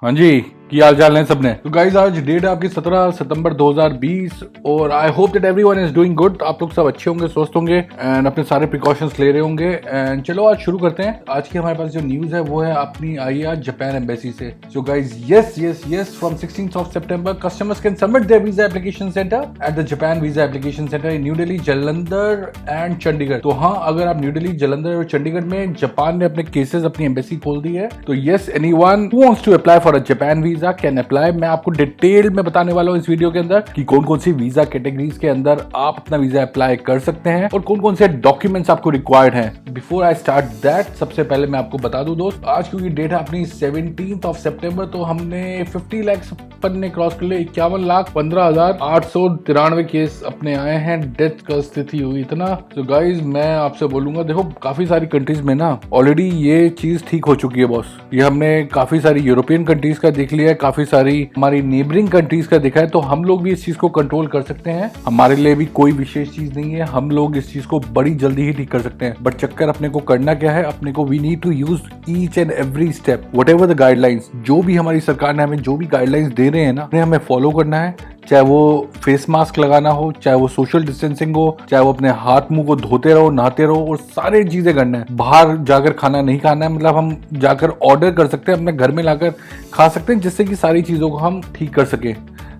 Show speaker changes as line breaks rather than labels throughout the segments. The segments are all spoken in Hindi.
हाँ जी, की हाल चाल है सबने। तो गाइज आज डेट है आपकी 17 सितंबर 2020 और I hope that everyone is doing good. आप लोग सब अच्छे होंगे, स्वस्थ होंगे एंड अपने सारे प्रिकॉशंस ले रहे होंगे। एंड चलो आज शुरू करते हैं। आज की हमारे पास जो न्यूज है वो है अपनी आई आज जापान एम्बेसी से। So guys yes from 16th of September customers can submit their visa application center at the Japan Visa Application Center in New Delhi, Jalandhar and Chandigarh. तो हाँ, अगर आप न्यू दिल्ली, जालंधर और चंडीगढ़ में जापान ने अपने केसेस, अपनी एम्बेसी खोल दी है, तो yes anyone who wants to apply for a Japan visa can apply. मैं आपको डिटेल में बताने वाला हूँ इस वीडियो के अंदर कि कौन कौन सी वीजा कैटेगरीज के अंदर आप अपना वीजा अप्लाई कर सकते हैं और कौन कौन से डॉक्यूमेंट्स आपको रिक्वायर्ड हैं। बिफोर आई स्टार्ट दैट, सबसे पहले मैं आपको बता दूं दोस्त, आज क्योंकि डेट है अपनी 17th of September, तो हमने 50 लाख ने क्रॉस कर लिया। 51,15,893 केस अपने आए हैं। डेथ का स्थिति हुई इतना। तो गाइज मैं आपसे बोलूंगा, देखो काफी सारी कंट्रीज में ना ऑलरेडी ये चीज ठीक हो चुकी है बॉस। ये हमने काफी सारी यूरोपियन कंट्रीज का देख लिया है, काफी सारी हमारी नेबरिंग कंट्रीज का देखा है, तो हम लोग भी इस चीज को कंट्रोल कर सकते हैं। हमारे लिए भी कोई विशेष चीज नहीं है, हम लोग इस चीज को बड़ी जल्दी ही ठीक कर सकते हैं। बट चक्कर अपने को करना क्या है, अपने को we need to use each and every step, whatever the guidelines. जो भी हमारी सरकार ने हमें जो भी गाइडलाइंस दे रहे हैं ना, उन्हें हमें फॉलो करना है। चाहे वो फेस मास्क लगाना हो, चाहे वो सोशल डिस्टेंसिंग हो, चाहे वो अपने हाथ मुंह को धोते रहो, नहाते रहो, और सारे चीजें करना है। बाहर जाकर खाना नहीं खाना है, मतलब हम जाकर ऑर्डर कर सकते हैं, अपने घर में लाकर खा सकते हैं, जिससे कि सारी चीजों को हम ठीक कर सकें।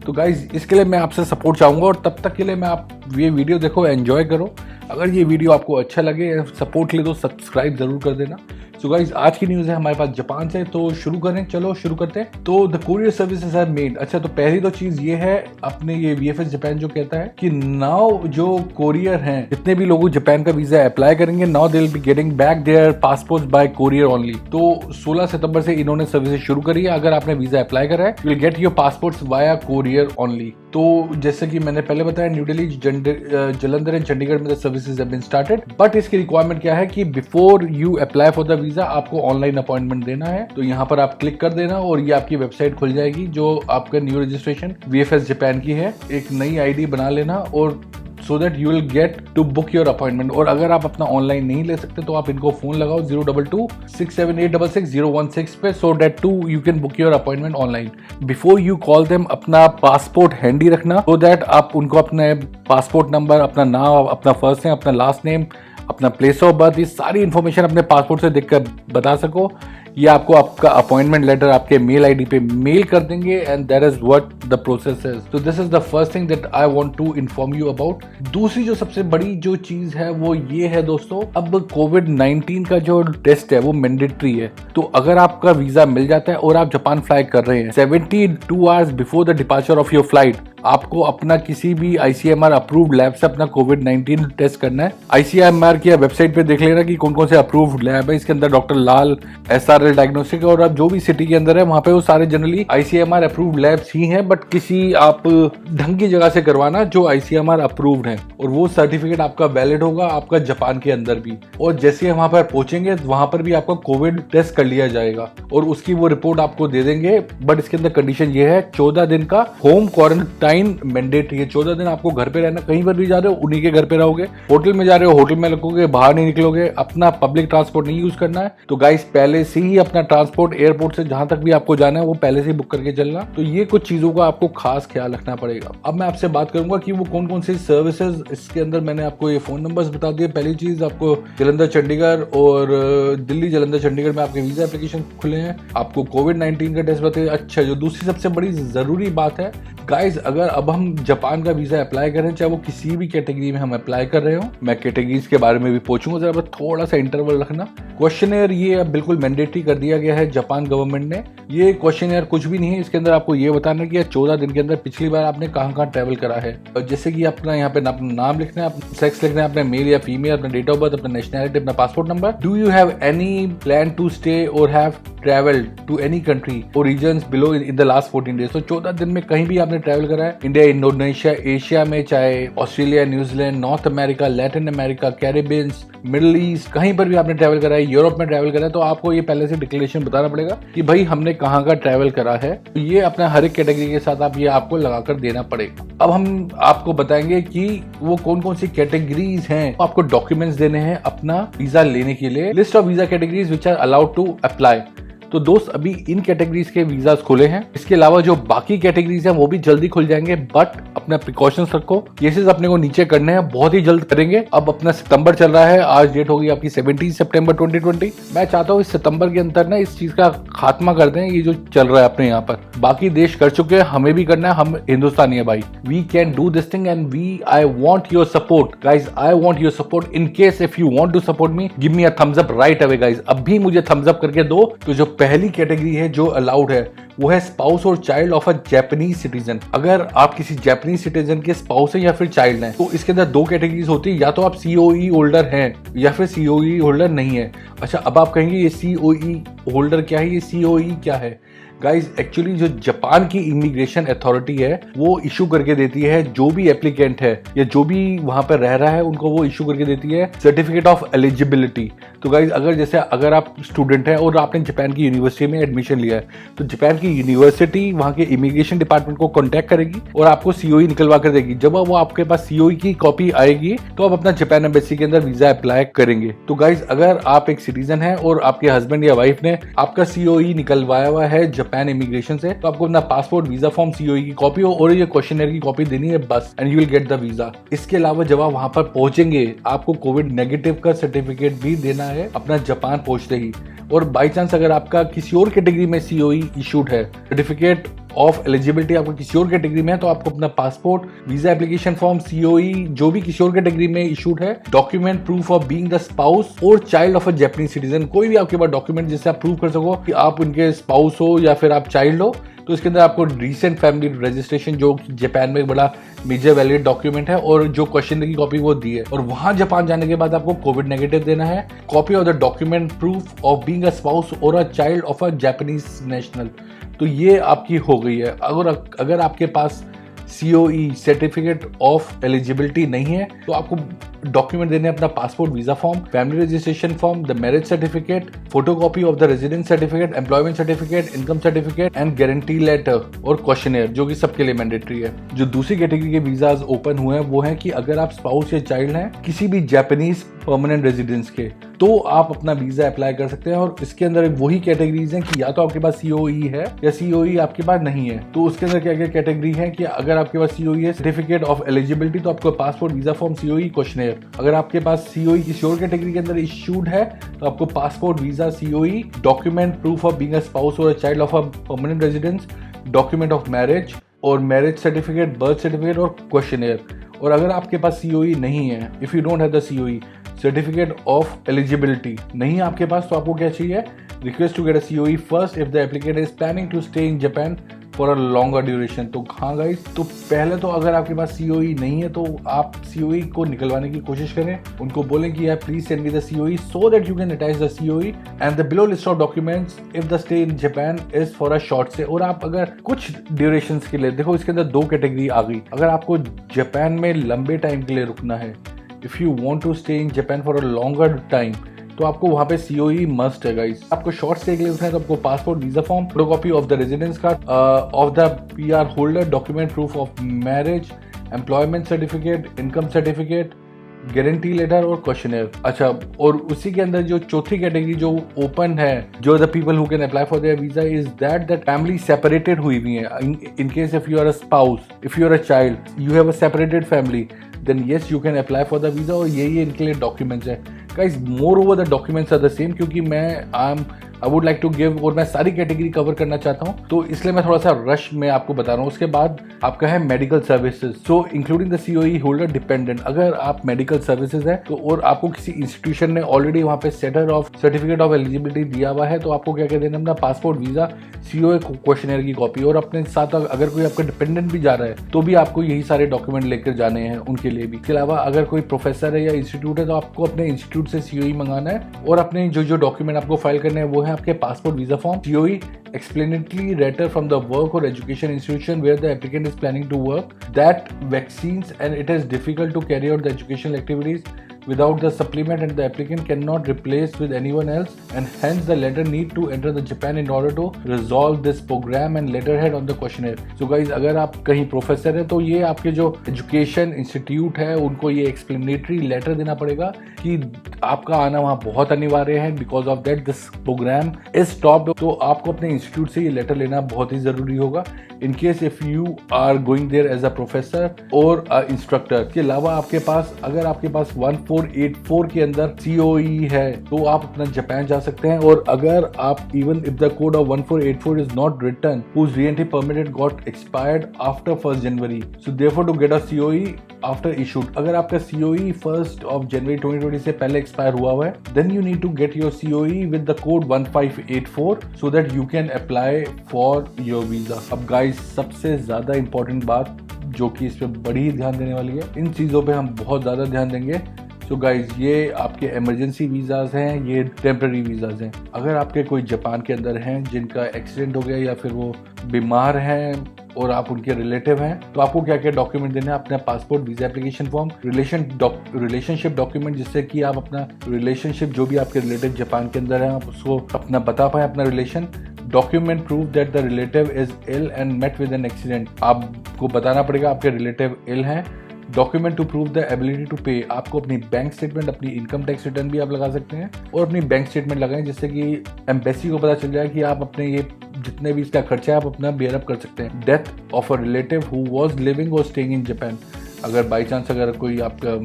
तो गाइज इसके लिए मैं आपसे सपोर्ट चाहूंगा, और तब तक के लिए मैं आप ये वीडियो देखो, एंजॉय करो। अगर ये वीडियो आपको अच्छा लगे, सपोर्ट के लिए, तो सब्सक्राइब जरूर कर देना। सो गाइज आज की न्यूज है हमारे पास जापान से, तो शुरू करें, चलो शुरू करते हैं। तो the courier services are made. अच्छा, तो पहली तो चीज ये है, अपने ये VFS जापान जो कहता है कि नाउ जो कोरियर हैं, जितने भी लोग जापान का वीजा अप्लाई करेंगे, now they will be getting back their passport by courier only. तो 16 सितंबर से इन्होंने सर्विसेज शुरू करी है। अगर आपने वीजा अप्लाई करा है, you will get your passports via courier only. तो जैसे कि मैंने पहले बताया, न्यू दिल्ली, जालंधर एंड चंडीगढ़ में the services have been started. But इसकी रिक्वायरमेंट क्या है कि before you apply for the visa आपको ऑनलाइन अपॉइंटमेंट देना है। तो यहाँ पर आप क्लिक कर देना और ये आपकी वेबसाइट खुल जाएगी, जो आपका न्यू रजिस्ट्रेशन VFS जापान की है। एक नई ID बना लेना, और so that you will get to book your appointment। और अगर आप अपना ऑनलाइन नहीं ले सकते तो आप इनको फोन लगाओ 022-67866-016 पे, so that too you can book your appointment online। Before you call them, अपना पासपोर्ट हैंडी रखना, so that आप उनको अपने पासपोर्ट नंबर, अपना नाम, अपना फर्स्ट नेम, अपना लास्ट नेम, अपना प्लेस ऑफ बर्थ, ये सारी इन्फॉर्मेशन अपने पासपोर्ट से देखकर बता सको। ये आपको आपका अपॉइंटमेंट लेटर आपके मेल ID पे मेल कर देंगे, and that is what the process is. तो this is the first thing that I want to inform you about. दूसरी जो सबसे बड़ी जो चीज है वो ये है दोस्तों, अब COVID-19 का जो टेस्ट है वो मैंडेटरी है। तो अगर आपका वीजा मिल जाता है और आप जापान फ्लाई कर रहे हैं, 72 hours before the departure of your flight आपको अपना किसी भी ICMR अप्रूव्ड लैब से अपना COVID-19 टेस्ट करना है। ICMR की वेबसाइट पे देख लेना कि कौन कौन से अप्रूव्ड लैब है। इसके अंदर डॉक्टर लाल, SRL डायग्नोस्टिक, और अब जो भी सिटी के अंदर है वहां पे वो सारे जनरली ICMR अप्रूव्ड लैब्स ही हैं। बट किसी आप ढंग की जगह से करवाना जो ICMR अप्रूव्ड है, और वो सर्टिफिकेट आपका वैलिड होगा आपका जापान के अंदर भी। और जैसे वहां पर पहुंचेंगे वहां पर भी आपका कोविड टेस्ट कर लिया जाएगा और उसकी वो रिपोर्ट आपको दे देंगे। बट इसके अंदर कंडीशन ये है, 14 दिन का होम क्वारंटाइन मैंडेटरी है। 14 दिन आपको घर पे रहना, कहीं पर भी जा रहे हो उन्हीं के घर पे रहोगे। होटल में जा रहे हो होटल में रखोगे, बाहर नहीं निकलोगे, अपना पब्लिक ट्रांसपोर्ट नहीं यूज करना है। तो गाइस पहले से ही अपना ट्रांसपोर्ट एयरपोर्ट से जहां तक भी आपको जाना है वो पहले से ही बुक करके चलना। तो ये कुछ चीजों का आपको खास ख्याल रखना पड़ेगा। अब मैं आपसे बात करूंगा कि वो कौन कौन सी सर्विसेज, इसके अंदर मैंने आपको ये फोन नंबर्स बता दिए। पहली चीज, आपको जालंधर चंडीगढ़ और दिल्ली जालंधर चंडीगढ़ में आपके वीजा एप्लीकेशन खुले हैं। आपको COVID-19 का टेस्ट बताइए। अच्छा, जो दूसरी सबसे बड़ी जरूरी बात है गाइज, अगर अब हम जापान का वीजा अप्लाई करें, चाहे वो किसी भी कैटेगरी में हम अप्लाई कर रहे हो, मैं कैटेगरीज के बारे में भी पूछूंगा, जरा थोड़ा सा इंटरवल रखना। क्वेश्चनर ये अब बिल्कुल मैंडेटरी कर दिया गया है जापान गवर्नमेंट ने। ये क्वेश्चनर कुछ भी नहीं है, इसके अंदर आपको ये बताना है कि 14 दिन के अंदर पिछली बार आपने कहाँ ट्रैवल करा है। जैसे कि अपना यहाँ पे नाम लिखना है, सेक्स लिखना है, अपना मेल या फीमेल, अपना डेट ऑफ बर्थ, अपना नेशनलिटी, अपना passport number. Do you have any plan to stay or have travel to any country or region below in the last 14 days. तो 14 दिन में कहीं भी आपने ट्रैवल करा है, इंडिया, इंडोनेशिया, एशिया में, चाहे Australia, New Zealand, north America, Latin America, Caribbean, middle east, कहीं पर भी आपने ट्रैवल करा है, यूरोप में ट्रैवल करा है, तो आपको ये पहले से डिक्लेरेशन बताना पड़ेगा कि भाई हमने कहाँ का ट्रैवल करा है। तो ये अपना हर एक कैटेगरी के साथ आप ये आपको लगाकर देना पड़ेगा। अब हम आपको बताएंगे कि वो कौन कौन सी कैटेगरीज हैं, आपको डॉक्यूमेंट्स देने हैं अपना वीजा लेने के लिए। List of visa categories which are allowed to apply. तो दोस्त अभी इन कैटेगरीज के वीजास खुले हैं। इसके अलावा जो बाकी कैटेगरीज हैं वो भी जल्दी खुल जाएंगे, बट अपना प्रिकॉशंस रखो। केसेस अपने को नीचे करने हैं, बहुत ही जल्द करेंगे। अब अपना सितंबर चल रहा है, आज डेट होगी आपकी 17 सितंबर 2020। मैं चाहता हूँ इस सितंबर के अंदर ना इस चीज का खात्मा कर दें, ये जो चल रहा है अपने यहाँ पर। बाकी देश कर चुके हैं, हमें भी करना है, हम हिंदुस्तानी है भाई। We can do this thing and I want your support guys, I want your support. In case if you want to support me, give me a thumbs up right away guys. अभी मुझे थम्स अप करके दो। तो जो पहली कैटेगरी है जो अलाउड है वो है spouse or child of a Japanese citizen. अगर आप किसी जापानीज सिटीजन के स्पाउस है या फिर चाइल्ड है, तो इसके अंदर दो कैटेगरीज होती है, या तो आप सीओई होल्डर हैं या फिर सीओई होल्डर नहीं है। अच्छा, अब आप कहेंगे ये सीओई होल्डर क्या है, ये सीओई क्या है? गाइज एक्चुअली जो जापान की इमिग्रेशन अथॉरिटी है वो इशू करके देती है, जो भी एप्लीकेंट है या जो भी वहां पर रह रहा है उनको वो इशू करके देती है सर्टिफिकेट ऑफ एलिजिबिलिटी। तो गाइज अगर आप स्टूडेंट है और आपने जापान की यूनिवर्सिटी में एडमिशन लिया है, तो जापान की यूनिवर्सिटी वहां के इमिग्रेशन डिपार्टमेंट को कॉन्टैक्ट करेगी और आपको सीओई निकलवा कर देगी। जब वो आपके पास सीओई की कॉपी आएगी तो आप अपना जापान एम्बेसी के अंदर वीजा अप्लाई करेंगे। तो गाइज अगर आप एक सिटीजन है और आपके हस्बैंड या वाइफ ने आपका सीओई निकलवाया हुआ है जापान इमिग्रेशन से, तो आपको अपना पासपोर्ट, वीजा फॉर्म, सीओई की कॉपी और ये क्वेश्चनर की कॉपी देनी है बस, and you will get the visa. इसके अलावा जब आप वहां पर पहुंचेंगे आपको कोविड नेगेटिव का सर्टिफिकेट भी देना है अपना जापान पहुंचते ही। और बाई चांस अगर आपका किसी और कैटेगरी में सीओई इशूड है, सर्टिफिकेट ऑफ एलिजिबिलिटी आपको किसी और कैटेगरी में है, तो आपको अपना passport, visa application form, COE जो भी किसी और कैटेगरी में इशूड है, document proof of being the spouse or child of a Japanese citizen, कोई भी आपके पास डॉक्यूमेंट जिससे आप प्रूव कर सको कि आप उनके स्पाउस हो या फिर आप चाइल्ड हो। तो इसके अंदर आपको रिसेंट फैमिली रजिस्ट्रेशन जो जापान में एक बड़ा मेजर वैलिड डॉक्यूमेंट है और जो क्वेश्चन की कॉपी वो दी है। और वहां जापान जाने के बाद आपको कोविड नेगेटिव देना है, copy of the document proof of being a spouse or a child of a Japanese national. तो ये आपकी हो गई है। अगर आपके पास सीओई सर्टिफिकेट ऑफ एलिजिबिलिटी नहीं है तो आपको डॉक्यूमेंट देने अपना passport, visa form, family registration form, the marriage certificate, photocopy of the residence certificate, employment certificate, income certificate and guarantee letter और क्वेश्चनर, जो कि सबके लिए मैंडेटरी है। जो दूसरी कैटेगरी के वीजाज ओपन हुए हैं वो है कि अगर आप स्पाउस या चाइल्ड हैं किसी भी जापानीज परमानेंट रेजिडेंस के, तो आप अपना वीजा अप्लाई कर सकते हैं। और इसके अंदर वही कैटेगरीज हैं कि या तो आपके पास सीओई है या सीओई आपके पास नहीं है। तो उसके अंदर क्या क्या कैटेगरी है कि अगर आपके पास सीओई है, सर्टिफिकेट ऑफ एलिजिबिलिटी, तो आपको passport, visa form, COE, questionnaire. अगर आपके पास सीओई किसी और कैटेगरी के अंदर इशूड है तो आपको passport, visa, COE, document proof of being a spouse or a child of a permanent residence, document of marriage और मैरिज सर्टिफिकेट, बर्थ सर्टिफिकेट और क्वेश्चनर। और अगर आपके पास सीओई नहीं है, if you don't have the COE, certificate of eligibility नहीं है आपके पास, तो आपको क्या चाहिए? Request to get a COE first if the applicant is planning to stay in Japan for a longer duration. तो हाँ गाइस, तो पहले तो अगर आपके पास सीओई नहीं है तो आप सीओई को निकलवाने की कोशिश करें, उनको बोलें कि यार please send me the COE so that you can attach the COE and the below list of documents if the stay in Japan is for a short stay. और आप अगर कुछ ड्यूरेशन के लिए, देखो इसके अंदर दो कैटेगरी आ गई। अगर आपको जापान में लंबे टाइम के लिए रुकना है, if you want to stay in Japan for a longer time, तो आपको वहां पे सीओई मस्ट है गाइस। आपको शॉर्ट स्टे के लिए उठना है तो आपको passport, visa form, photocopy of the residence card of the PR holder, document proof of marriage, employment certificate, income certificate, guarantee letter और क्वेश्चनर। अच्छा, और उसी के अंदर जो चौथी कैटेगरी जो ओपन है, जो the people who can apply for their visa is that family separated हुई हुई है। In case if you are a spouse, if you are a child, you have a separated family, then yes you can apply for the visa. और यही इनके लिए डॉक्यूमेंट्स है guys. Moreover the documents are the same, क्योंकि I would like to give, और मैं सारी कैटेगरी कवर करना चाहता हूं, तो इसलिए मैं थोड़ा सा रश में आपको बता रहा हूं। उसके बाद आपका है medical services, so including the COE holder dependent. अगर आप मेडिकल सर्विसेज है तो और आपको किसी इंस्टीट्यूशन ने ऑलरेडी वहां पे सेटर ऑफ सर्टिफिकेट ऑफ एलिजिबिलिटी दिया हुआ है, तो आपको क्या क्या देना, अपना पासपोर्ट, वीजा, सीओई क्वेश्चनर की कॉपी, और अपने साथ अगर कोई आपका डिपेंडेंट भी जा रहा है तो भी आपको यही सारे डॉक्यूमेंट लेकर जाने हैं उनके लिए भी। इसके अलावा अगर कोई प्रोफेसर है या इंस्टीट्यूट है तो आपको अपने इंस्टीट्यूट से सीओई मंगाना है, और अपने जो डॉक्यूमेंट आपको फाइल करने हैं वो है आपके passport, visa form, COE, explanatory letter from the work or education institution where the applicant is planning to work, that vaccines and it is difficult to carry out the educational activities, without the supplement and the applicant cannot replace with anyone else and hence the letter need to enter the Japan in order to resolve this program and letterhead on the questionnaire. So guys, अगर आप कहीं प्रोफेसर हैं तो ये आपके जो एजुकेशन इंस्टीट्यूट है उनको ये एक्सप्लेनेटरी लेटर देना पड़ेगा कि आपका आना वहाँ बहुत अनिवार्य है, because of that this programme is stopped. तो आपको अपने इंस्टीट्यूट से ये लेटर लेना बहुत ही जरूरी होगा in case if you are going there as a professor और इंस्ट्रक्टर. के अलावा आपके पास अगर आपके पास 1484 के अंदर COE है तो आप अपना जापान जा सकते हैं. और अगर आप even if the code of 1484 is not return whose re-entry permit got expired after 1st January, so therefore to get a COE after issued, अगर आपका COE 1st of January 2020 से पहले एक्सपायर हुआ है then you need to get your COE with the code 1584 so that you can apply for your visa. अब guys सबसे ज्यादा इंपॉर्टेंट बात जो कि इस पे बड़ी ही ध्यान देने वाली है, इन चीज़ों पे हम बहुत ज़्यादा ध्यान देंगे. सो गाइज ये आपके इमरजेंसी वीज़ाज हैं, ये टेम्प्रेरी वीज़ाज हैं. अगर आपके कोई जापान के अंदर हैं जिनका एक्सीडेंट हो गया या फिर वो बीमार हैं और आप उनके रिलेटिव हैं तो आपको क्या क्या डॉक्यूमेंट देना है? अपना passport, visa application form, relationship document जिससे कि आप अपना रिलेशनशिप जो भी आपके रिलेटिव जापान के अंदर हैं आप उसको अपना बता पाएँ अपना relation. Document proof that the relative is ill and met with an accident, आपको बताना पड़ेगा आपके रिलेटिव इल हैं. Document to prove the ability to pay, आपको अपनी बैंक स्टेटमेंट, अपनी इनकम टैक्स रिटर्न भी आप लगा सकते हैं और अपनी बैंक स्टेटमेंट लगाएं जिससे कि एम्बेसी को पता चल जाए कि आप अपने ये जितने भी इसका खर्चा है आप अपना बेयर अप कर सकते हैं. Death of a relative who was living और स्टेइंग इन जापान, अगर बाई चांस अगर कोई आपका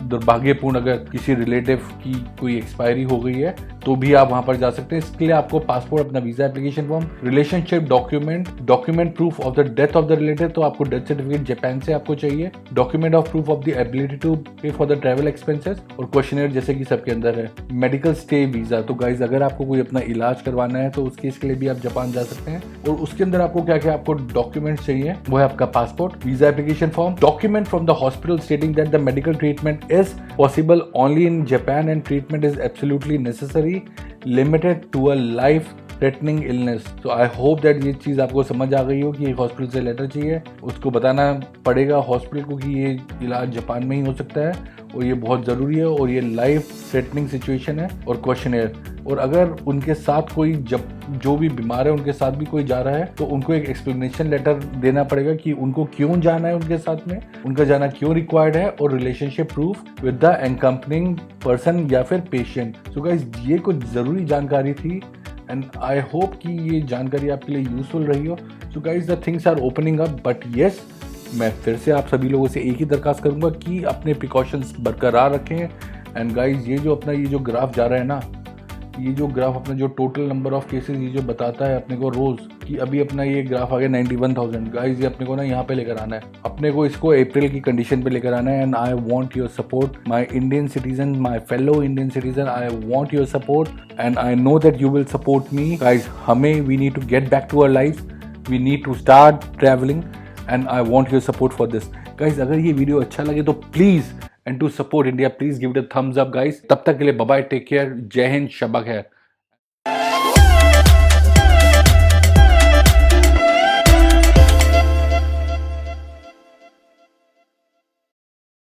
दुर्भाग्यपूर्ण अगर किसी रिलेटिव की कोई एक्सपायरी हो गई है तो भी आप वहां पर जा सकते हैं. इसके लिए आपको पासपोर्ट, अपना visa application form, relationship document proof of the death of the relative, तो आपको डेथ सर्टिफिकेट जापान से आपको चाहिए. Document of proof of the ability to pay for the travel expenses और क्वेश्चनर जैसे कि सबके अंदर है. मेडिकल स्टे वीजा, तो गाइज अगर आपको कोई अपना इलाज करवाना है तो उसके इसके लिए भी आप जापान जा सकते हैं. और उसके अंदर आपको क्या क्या आपको डॉक्यूमेंट चाहिए वो है आपका passport, visa application form, document from the hospital stating that the medical treatment is possible only in Japan and treatment is absolutely necessary, limited to a life threatening illness. So I hope that ये चीज़ आपको समझ आ गई हो कि हॉस्पिटल से लेटर चाहिए, उसको बताना पड़ेगा हॉस्पिटल को कि ये इलाज जापान में ही हो सकता है और ये बहुत ज़रूरी है और ये लाइफ थ्रेटनिंग सिचुएशन है. और क्वेश्चनर, और अगर उनके साथ कोई जो भी बीमार है उनके साथ भी कोई जा रहा है तो उनको एक एक्सप्लेनेशन लेटर देना पड़ेगा कि उनको क्यों जाना है उनके साथ में, उनका जाना क्यों रिक्वायर्ड है, और relationship proof with the accompanying person या फिर पेशेंट. सो गाइस ये कुछ ज़रूरी जानकारी थी एंड आई होप कि ये जानकारी आपके लिए यूजफुल रही हो. So guys the things are opening up, but yes मैं फिर से आप सभी लोगों से एक ही दरखास्त करूंगा कि अपने प्रिकॉशंस बरकरार रखें. एंड गाइस ये जो ग्राफ जा रहा है ना, ये जो ग्राफ अपना जो टोटल नंबर ऑफ केसेस ये जो बताता है अपने को रोज कि अभी अपना ये ग्राफ आ गया 91,000. गाइस ये अपने को ना यहाँ पे लेकर आना है, अपने को इसको अप्रैल की कंडीशन पे लेकर आना है. And I want your support my Indian citizen, my fellow Indian citizen, I want your support and I know that you will support me. Guys हमें we need to get back to our life, we need to start travelling and I want your support for this. Guys अगर ये वीडियो अच्छा लगे तो please, and to support India, please give it a thumbs up guys. तब तक के लिए बाय बाय, टेक केयर, जय हिंद, शब्बा खैर.